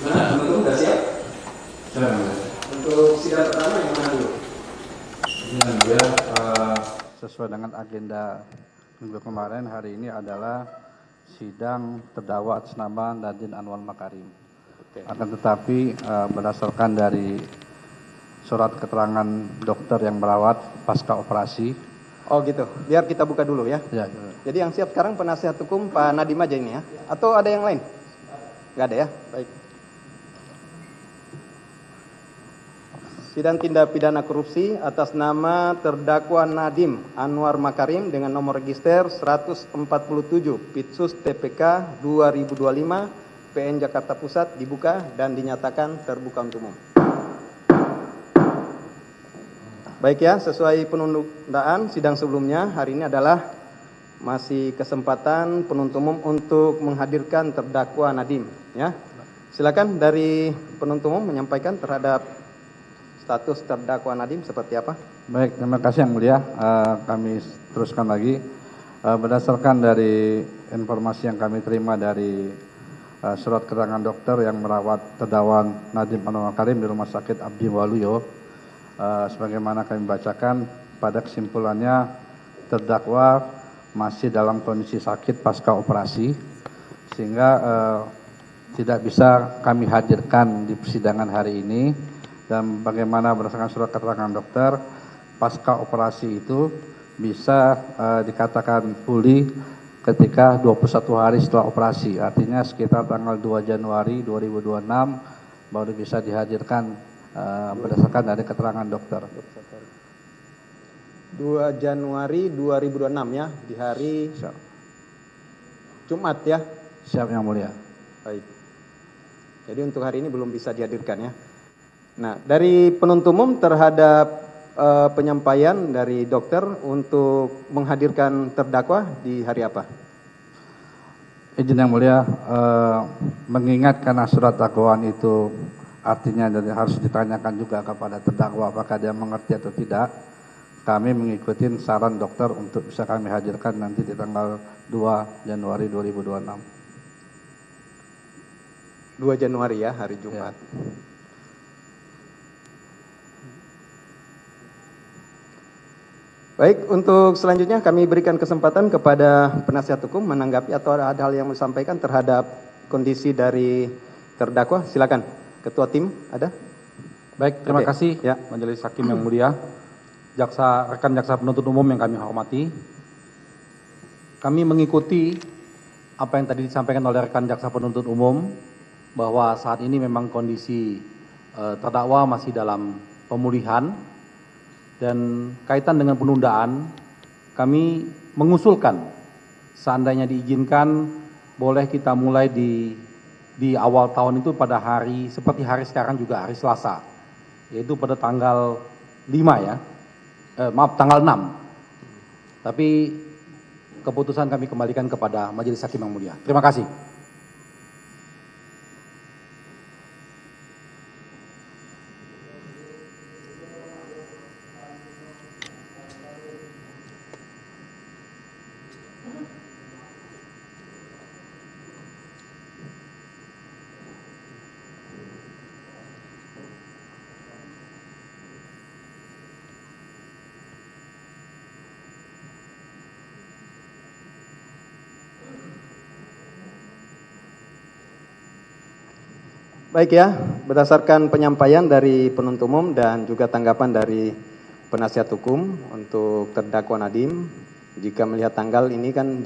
Gimana teman-teman, sudah siap? Siap, Yang Mulia. Untuk sidang pertama yang mana dulu? Yang Mulia, sesuai dengan agenda minggu kemarin, hari ini adalah sidang terdakwa atas nama Nadine Anwar Makarim. Akan tetapi berdasarkan dari surat keterangan dokter yang merawat pasca operasi. Oh gitu, biar kita buka dulu ya. Ya, Jadi yang siap sekarang penasihat hukum Pak Nadiem aja ini ya? Atau ada yang lain? Nggak ada ya? Baik. Sidang tindak pidana korupsi atas nama terdakwa Nadiem Anwar Makarim dengan nomor register 147 Pitsus TPK 2025 PN Jakarta Pusat dibuka dan dinyatakan terbuka untuk umum. Baik ya, sesuai penundaan sidang sebelumnya, hari ini adalah masih kesempatan penuntut umum untuk menghadirkan terdakwa Nadiem ya. Silakan dari penuntut umum menyampaikan terhadap status terdakwa Nadiem seperti apa? baik, terima kasih Yang Mulia. Kami teruskan lagi. Berdasarkan dari informasi yang kami terima dari surat keterangan dokter yang merawat terdakwa Nadiem Anwar Makarim di Rumah Sakit Abdi Waluyo, sebagaimana kami bacakan, pada kesimpulannya terdakwa masih dalam kondisi sakit pasca operasi, sehingga tidak bisa kami hadirkan di persidangan hari ini. Dan bagaimana berdasarkan surat keterangan dokter, pasca operasi itu bisa dikatakan pulih ketika 21 hari setelah operasi. Artinya sekitar tanggal 2 Januari 2026 baru bisa dihadirkan berdasarkan dari keterangan dokter. 2 Januari 2026 ya, di hari Siap. Jumat ya. Siap Yang Mulia. Baik. Jadi untuk hari ini belum bisa dihadirkan ya. Nah, dari penuntut umum terhadap penyampaian dari dokter untuk menghadirkan terdakwa di hari apa? Izin Yang Mulia, mengingat karena surat dakwaan itu artinya harus ditanyakan juga kepada terdakwa apakah dia mengerti atau tidak, kami mengikuti saran dokter untuk bisa kami hadirkan nanti di tanggal 2 Januari 2026. 2 Januari ya, hari Jumat. Ya. Baik, untuk selanjutnya kami berikan kesempatan kepada penasihat hukum menanggapi atau ada hal yang mau disampaikan terhadap kondisi dari terdakwa. Silakan, Ketua Tim ada? Baik, terima Oke. kasih Ya. Majelis Hakim yang mulia, rekan jaksa penuntut umum yang kami hormati. Kami mengikuti apa yang tadi disampaikan oleh rekan jaksa penuntut umum bahwa saat ini memang kondisi terdakwa masih dalam pemulihan. Dan kaitan dengan penundaan, kami mengusulkan seandainya diizinkan boleh kita mulai di awal tahun itu pada hari seperti hari sekarang juga hari Selasa, yaitu pada tanggal 5 ya, tanggal 6. Tapi keputusan kami kembalikan kepada Majelis Hakim yang mulia. Terima kasih. Baik ya, berdasarkan penyampaian dari penuntut umum dan juga tanggapan dari penasihat hukum untuk terdakwa Nadiem, jika melihat tanggal ini kan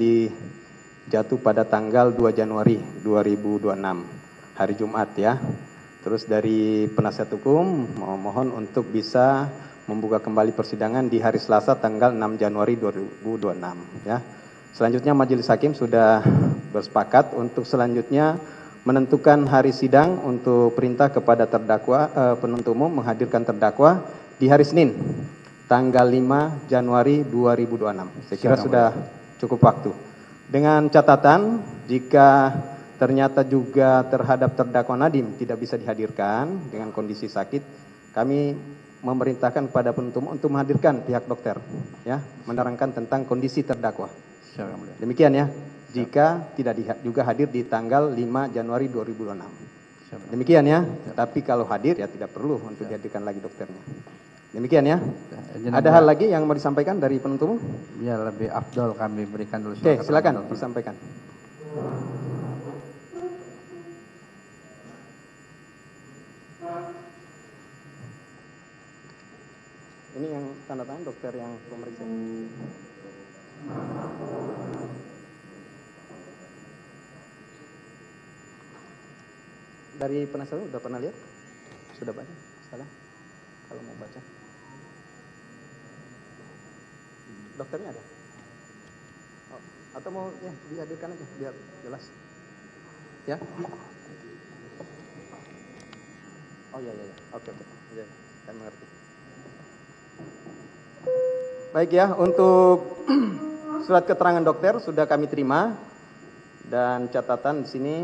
jatuh pada tanggal 2 Januari 2026, hari Jumat ya. Terus dari penasihat hukum mohon untuk bisa membuka kembali persidangan di hari Selasa tanggal 6 Januari 2026 ya. Selanjutnya Majelis Hakim sudah bersepakat untuk selanjutnya menentukan hari sidang untuk perintah kepada terdakwa penuntut umum menghadirkan terdakwa di hari Senin tanggal 5 Januari 2026. Saya kira sudah cukup waktu. Dengan catatan jika ternyata juga terhadap terdakwa Nadiem tidak bisa dihadirkan dengan kondisi sakit, kami memerintahkan kepada penuntut umum untuk menghadirkan pihak dokter ya, menerangkan tentang kondisi terdakwa. Demikian ya. Jika tidak juga hadir di tanggal 5 Januari 2026. Demikian ya. Tapi kalau hadir ya tidak perlu untuk dihadirkan lagi dokternya. Demikian ya. Izin Ada yang hal mulia. lagi yang mau disampaikan dari penuntut umum? Ya, lebih afdol kami berikan dulu. Oke, surat silakan keterangan dokter. disampaikan. Ini yang tanda tangan dokter yang pemeriksa. Dari penasihat udah pernah lihat? Sudah baca? Salah? Kalau mau baca. Dokternya ada? Oh, atau mau ya dihadirkan aja biar jelas. Ya? Oh iya. Oke. Ya, saya mengerti. Baik ya, untuk surat keterangan dokter sudah kami terima dan catatan di sini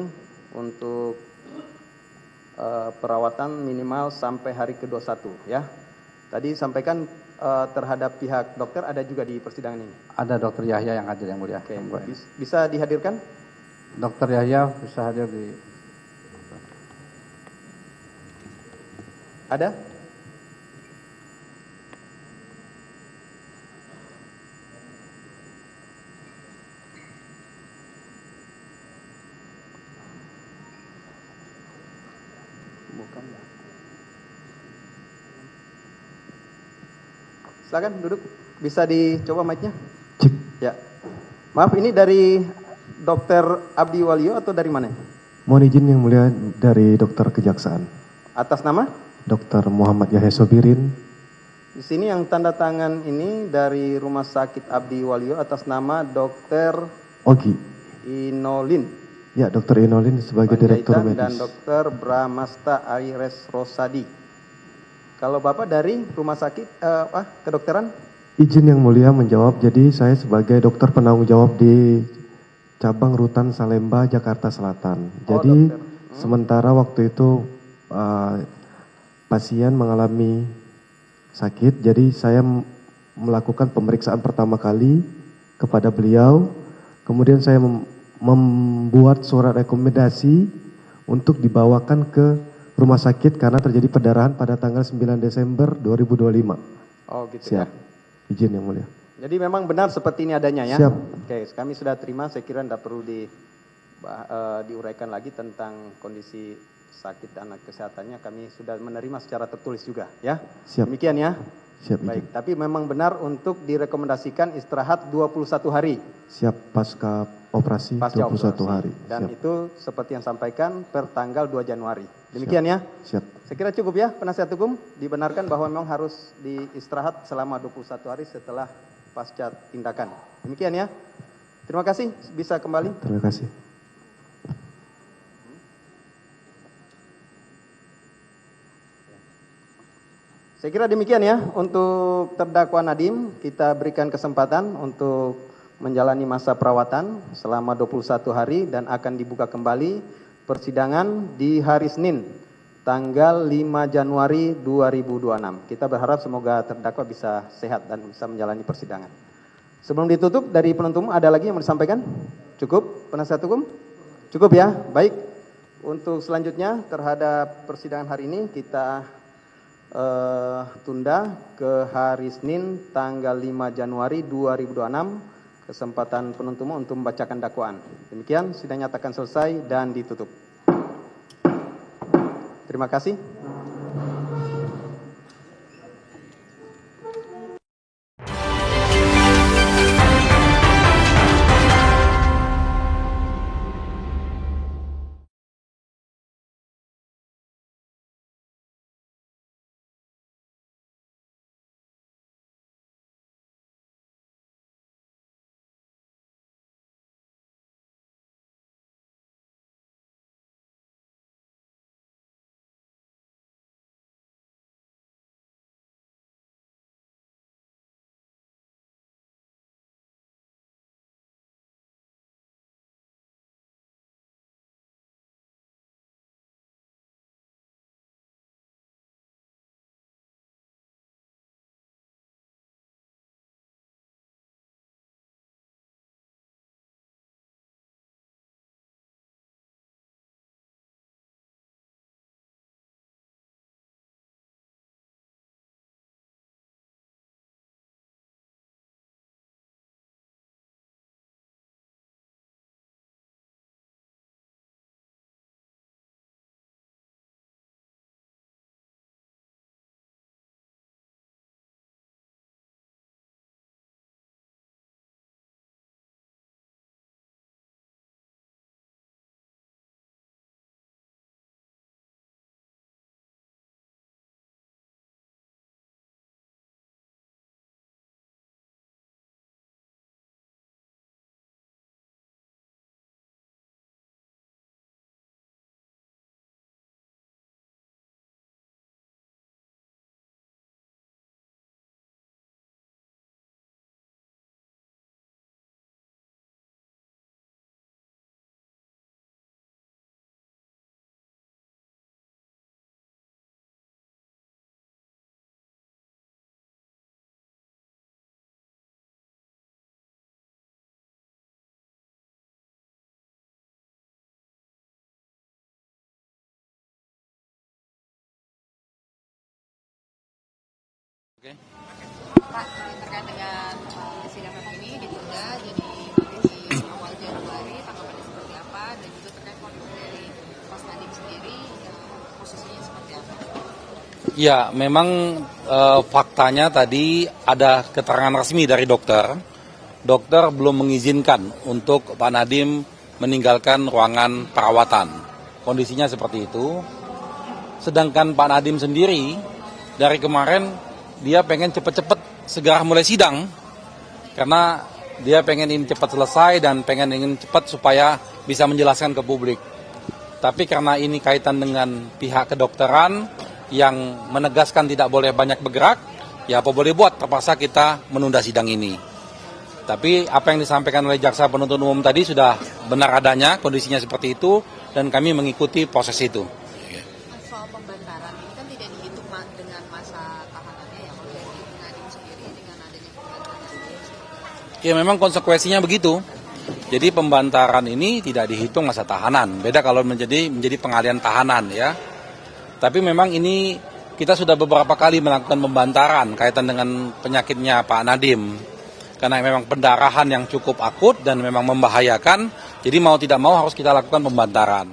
untuk perawatan minimal sampai hari ke-21 ya. Tadi sampaikan terhadap pihak dokter ada juga di persidangan ini. Ada Dokter Yahya yang hadir yang mulia. Oke, bisa dihadirkan? Dokter Yahya bisa hadir di. Ada? Bukan. Silakan duduk. Bisa dicoba mic-nya? Cek. Ya. Maaf, ini dari Dokter Abdi Waluyo atau dari mana? Mohon izin yang mulia dari dokter kejaksaan. Atas nama? Dokter Muhammad Yahya Sobirin. Di sini yang tanda tangan ini dari Rumah Sakit Abdi Waluyo atas nama Dokter Ogi. Inolin Ya, dokter Inolin sebagai direktur Panjaitan dan medis. Dokter Bramasta Aires Rosadi. Kalau Bapak dari Rumah Sakit kedokteran? Izin yang mulia menjawab, jadi saya sebagai dokter penanggung jawab di cabang Rutan Salemba, Jakarta Selatan. Jadi dokter. sementara waktu itu pasien mengalami sakit, jadi saya melakukan pemeriksaan pertama kali kepada beliau, kemudian saya membuat surat rekomendasi untuk dibawakan ke rumah sakit karena terjadi perdarahan pada tanggal 9 Desember 2025. Oh gitu Siap. ya. Izin yang mulia. Jadi memang benar seperti ini adanya ya? Siap. Oke, kami sudah terima, saya kira tidak perlu diuraikan lagi tentang kondisi sakit dan kesehatannya, kami sudah menerima secara tertulis juga ya. Siap. Demikian ya. Siap, Baik, izin. tapi memang benar untuk direkomendasikan istirahat 21 hari Siap, pasca operasi pasca 21 operasi. hari. Dan Siap. itu seperti yang sampaikan per tanggal 2 Januari. Demikian ya. Siap. Saya kira cukup ya, penasihat hukum dibenarkan bahwa memang harus diistirahat selama 21 hari setelah pasca tindakan. Demikian ya. Terima kasih, bisa kembali. Terima kasih. Saya kira demikian ya, untuk terdakwa Nadiem kita berikan kesempatan untuk menjalani masa perawatan selama 21 hari dan akan dibuka kembali persidangan di hari Senin tanggal 5 Januari 2026. Kita berharap semoga terdakwa bisa sehat dan bisa menjalani persidangan. Sebelum ditutup, dari penuntut umum ada lagi yang mau disampaikan? Cukup, penasihat hukum? Cukup ya, baik. Untuk selanjutnya terhadap persidangan hari ini kita tunda ke hari Senin tanggal 5 Januari 2026, kesempatan penuntut umum untuk membacakan dakwaan. Demikian, sidang nyatakan selesai dan ditutup. Terima kasih. Pak, terkait dengan sidang hari ini ditunda jadi nanti di awal Januari, tanggapannya seperti apa, dan juga terkait kondisi dari Mas Nadiem sendiri, posisinya seperti apa? Ya, memang faktanya tadi ada keterangan resmi dari dokter. Dokter belum mengizinkan untuk Pak Nadiem meninggalkan ruangan perawatan. Kondisinya seperti itu. Sedangkan Pak Nadiem sendiri dari kemarin dia pengen cepat-cepat segera mulai sidang karena dia pengen ini cepat selesai dan ingin cepat supaya bisa menjelaskan ke publik. Tapi karena ini kaitan dengan pihak kedokteran yang menegaskan tidak boleh banyak bergerak, ya apa boleh buat, terpaksa kita menunda sidang ini. Tapi apa yang disampaikan oleh jaksa penuntut umum tadi sudah benar adanya, kondisinya seperti itu, dan kami mengikuti proses itu. Soal pembantaran ini kan tidak dihitung dengan masa tahanannya ya, kalau dari Nadiem sendiri dengan adanya pembantaran. Ya memang konsekuensinya begitu. Jadi pembantaran ini tidak dihitung masa tahanan. Beda kalau menjadi pengalian tahanan ya. Tapi memang ini kita sudah beberapa kali melakukan pembantaran kaitan dengan penyakitnya Pak Nadiem. Karena memang pendarahan yang cukup akut dan memang membahayakan, jadi mau tidak mau harus kita lakukan pembantaran.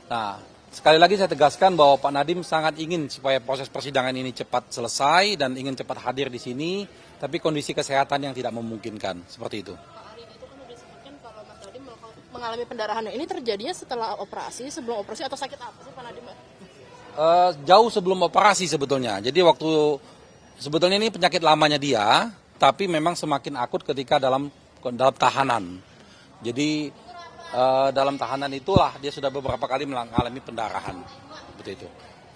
Nah, sekali lagi saya tegaskan bahwa Pak Nadiem sangat ingin supaya proses persidangan ini cepat selesai dan ingin cepat hadir di sini, tapi kondisi kesehatan yang tidak memungkinkan, seperti itu. Pak Ari, itu kan sudah disebutkan kalau Mas Nadiem mengalami pendarahan ini terjadinya setelah operasi, sebelum operasi, atau sakit apa sih Pak Nadiem? Jauh sebelum operasi sebetulnya. Jadi sebetulnya ini penyakit lamanya dia, tapi memang semakin akut ketika dalam tahanan. Jadi dalam tahanan itulah dia sudah beberapa kali mengalami pendarahan, seperti itu.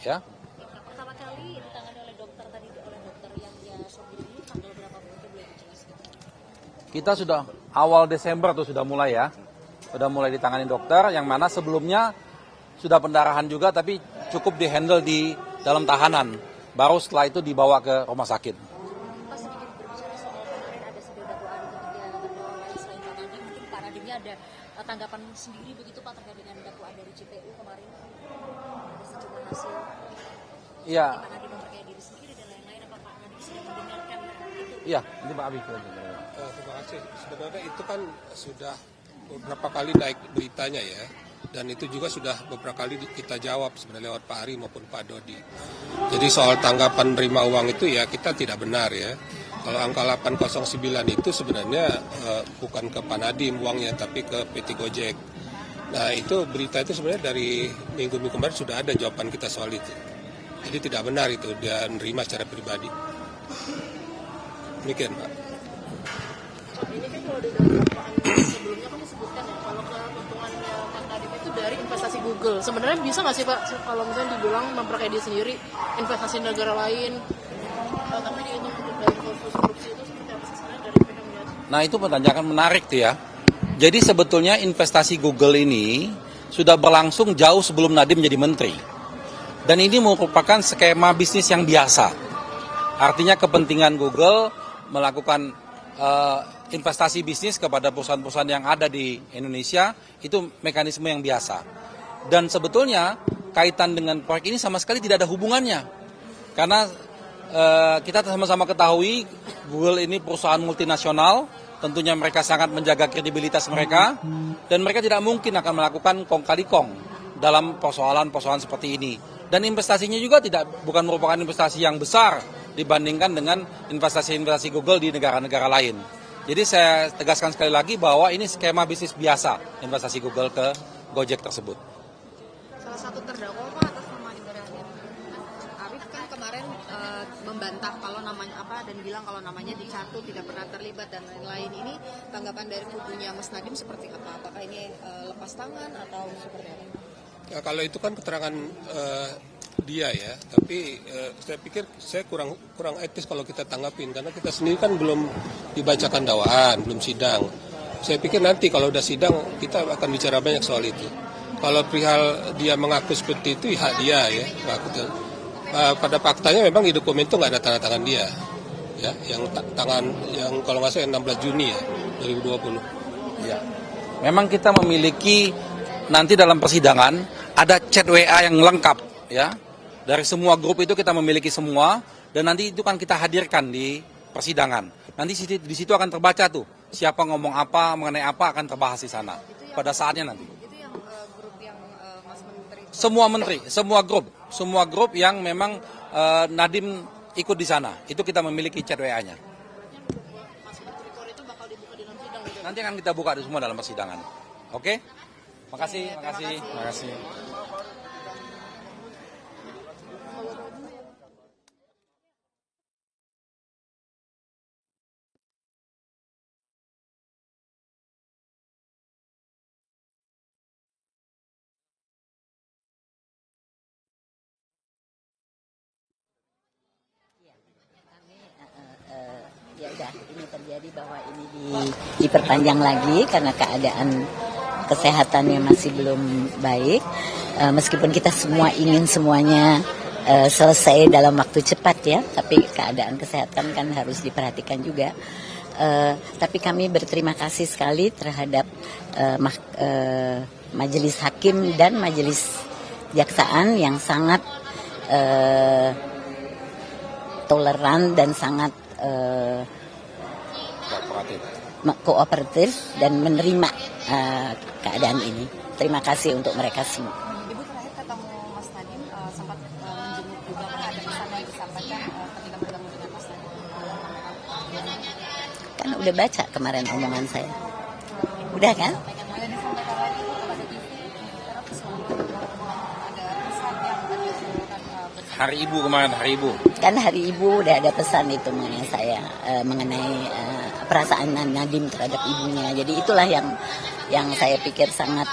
Ya. Pertama kali ditangani oleh dokter tadi, oleh dokter yang dia shock ini tanggal berapa itu boleh dijelaskan? Kita sudah awal Desember tuh sudah mulai ya, sudah mulai ditangani dokter, yang mana sebelumnya sudah pendarahan juga, tapi cukup dihandle di dalam tahanan. Baru setelah itu dibawa ke rumah sakit. Pas sedikit berbicara soal kemarin ada sidang dakwaan ketiga terdakwa lain selain Pak Nadiem, mungkin Pak Nadiemnya ada tanggapan sendiri begitu Pak terkait dengan dakwaan dari JPU kemarin, ada sejumlah hasil. Iya. Pak Nadiem memperkaya diri sendiri dan lain-lain, apa Pak Nadiem sudah mendengarkan itu? Iya, ini Pak Abi. Terima kasih. Sebenarnya itu kan sudah beberapa kali naik beritanya ya. Dan itu juga sudah beberapa kali kita jawab sebenarnya lewat Pak Ari maupun Pak Dodi. Jadi soal tanggapan nerima uang itu ya kita tidak benar ya. Kalau angka 809 itu sebenarnya bukan ke Pak Nadiem uangnya tapi ke PT Gojek. Nah itu berita itu sebenarnya dari minggu-minggu kemarin sudah ada jawaban kita soal itu. Jadi tidak benar itu dia nerima secara pribadi. Demikian Pak. Ini kan kalau di dalam dakwaan sebelumnya kan disebutkan ya, kalau keuntungannya Mas Nadiem itu dari investasi Google. Sebenarnya bisa nggak sih Pak, kalau misalnya dibilang memperkaya diri sendiri, investasi negara lain, tapi dihitung untuk dari korupsi itu seperti apa sih sebenarnya dari pihak melihat? Nah itu pertanyaan menarik tuh ya. Jadi sebetulnya investasi Google ini sudah berlangsung jauh sebelum Nadiem menjadi menteri. Dan ini merupakan skema bisnis yang biasa. Artinya kepentingan Google melakukan investasi bisnis kepada perusahaan-perusahaan yang ada di Indonesia, itu mekanisme yang biasa. Dan sebetulnya kaitan dengan proyek ini sama sekali tidak ada hubungannya. Karena kita sama-sama ketahui Google ini perusahaan multinasional, tentunya mereka sangat menjaga kredibilitas mereka, dan mereka tidak mungkin akan melakukan kong kali kong dalam persoalan-persoalan seperti ini. Dan investasinya juga bukan merupakan investasi yang besar dibandingkan dengan investasi-investasi Google di negara-negara lain. Jadi saya tegaskan sekali lagi bahwa ini skema bisnis biasa investasi Google ke Gojek tersebut. Salah satu terdakwa Pak atas nama Ibrahim Arif kan kemarin membantah kalau namanya apa dan bilang kalau namanya dicatut, tidak pernah terlibat dan lain-lain. Ini tanggapan dari kubunya Mas Nadiem seperti apa? Apakah ini lepas tangan atau seperti apa? Ya, kalau itu kan keterangan dia ya, tapi saya pikir saya kurang etis kalau kita tanggapin karena kita sendiri kan belum dibacakan dakwaan, belum sidang. Saya pikir nanti kalau udah sidang kita akan bicara banyak soal itu. Kalau perihal dia mengaku seperti itu, hak dia ya. Pada faktanya memang di dokumen itu nggak ada tanda tangan dia, ya, yang kalau nggak salah 16 Juni ya 2020. Ya. Memang kita memiliki nanti dalam persidangan ada chat WA yang lengkap ya. Dari semua grup itu kita memiliki semua Dan nanti itu kan kita hadirkan di persidangan. Nanti di situ akan terbaca tuh siapa ngomong apa, mengenai apa akan terbahas di sana pada saatnya nanti. Itu yang grup yang Mas Menteri. Semua menteri, semua grup yang memang Nadiem ikut di sana. Itu kita memiliki chat WA-nya. Mas Menteri Polri itu bakal dibuka di dalam sidang gitu. Nanti akan kita buka semua dalam persidangan. Oke? Makasih. Ya udah, ini terjadi bahwa ini diperpanjang lagi karena keadaan kesehatannya masih belum baik. Meskipun kita semua ingin semuanya selesai dalam waktu cepat ya, tapi keadaan kesehatan kan harus diperhatikan juga. Tapi kami berterima kasih sekali terhadap majelis hakim dan majelis jaksaan yang sangat toleran dan sangat kooperatif dan menerima keadaan ini. Terima kasih untuk mereka semua. Ibu terakhir ketemu Mas Nadiem sempat menjenguk juga, kan ada pesan yang disampaikan ketika bertemu dengan Mas Nadiem. Kan udah baca kemarin omongan saya. Udah kan? Ada disampaikan lagi kepada TV, terus ada pesan yang disuruhkan Hari Ibu kemarin, Hari Ibu. Kan Hari Ibu udah ada pesan itu mengenai saya, mengenai perasaan Nadiem terhadap ibunya. Jadi itulah yang saya pikir sangat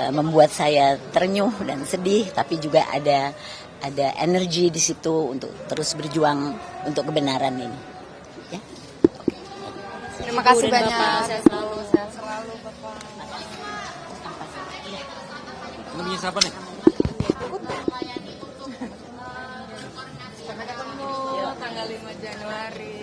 membuat saya ternyuh dan sedih, tapi juga ada energi di situ untuk terus berjuang untuk kebenaran ini. Ya. Terima kasih Ibu dan banyak. Bapak, sehat selalu. Sehat selalu Bapak. Namanya siapa nih? Sampai ketemu tanggal 5 Januari.